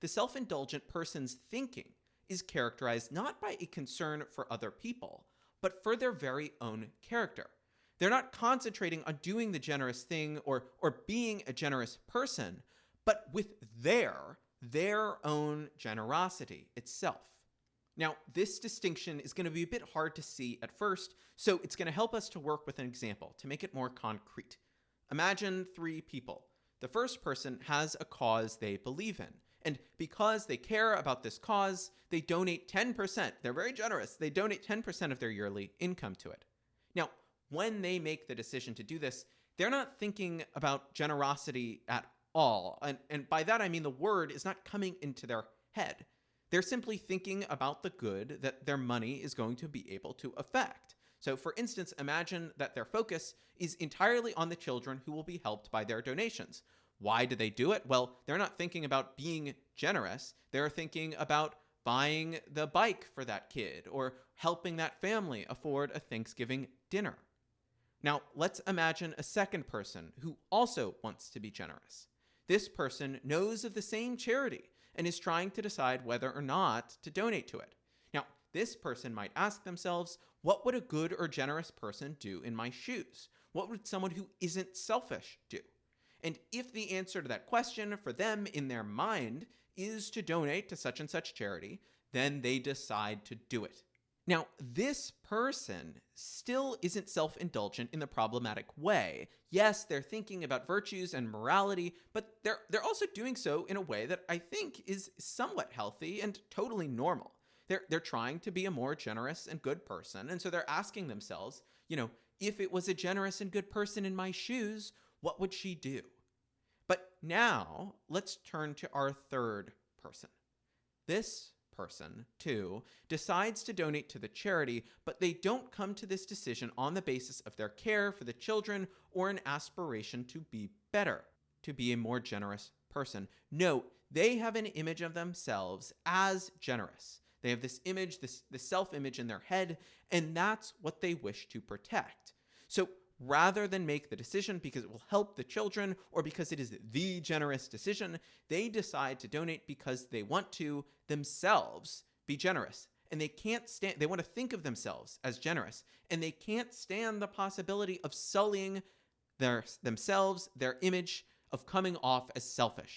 The self indulgent person's thinking is characterized not by a concern for other people, but for their very own character. They're not concentrating on doing the generous thing or being a generous person, but with their own generosity itself. Now, this distinction is going to be a bit hard to see at first, so it's going to help us to work with an example to make it more concrete. Imagine three people. The first person has a cause they believe in, and because they care about this cause, they donate 10%. They're very generous. They donate 10% of their yearly income to it. Now, when they make the decision to do this, they're not thinking about generosity at all. And by that, I mean the word is not coming into their head. They're simply thinking about the good that their money is going to be able to affect. So, for instance, imagine that their focus is entirely on the children who will be helped by their donations. Why do they do it? Well, they're not thinking about being generous. They're thinking about buying the bike for that kid or helping that family afford a Thanksgiving dinner. Now, let's imagine a second person who also wants to be generous. This person knows of the same charity and is trying to decide whether or not to donate to it. Now, this person might ask themselves, what would a good or generous person do in my shoes? What would someone who isn't selfish do? And if the answer to that question for them in their mind is to donate to such and such charity, then they decide to do it. Now, this person still isn't self-indulgent in the problematic way. Yes, they're thinking about virtues and morality, but they're also doing so in a way that I think is somewhat healthy and totally normal. They're trying to be a more generous and good person, and so they're asking themselves, if it was a generous and good person in my shoes, what would she do? But now, let's turn to our third person. This person, too, decides to donate to the charity, but they don't come to this decision on the basis of their care for the children or an aspiration to be better, to be a more generous person. No, they have an image of themselves as generous. They have this image, this self-image in their head, and that's what they wish to protect. So rather than make the decision because it will help the children or because it is the generous decision, they decide to donate because they want to themselves be generous. And they want to think of themselves as generous. And they can't stand the possibility of sullying themselves, their image, of coming off as selfish.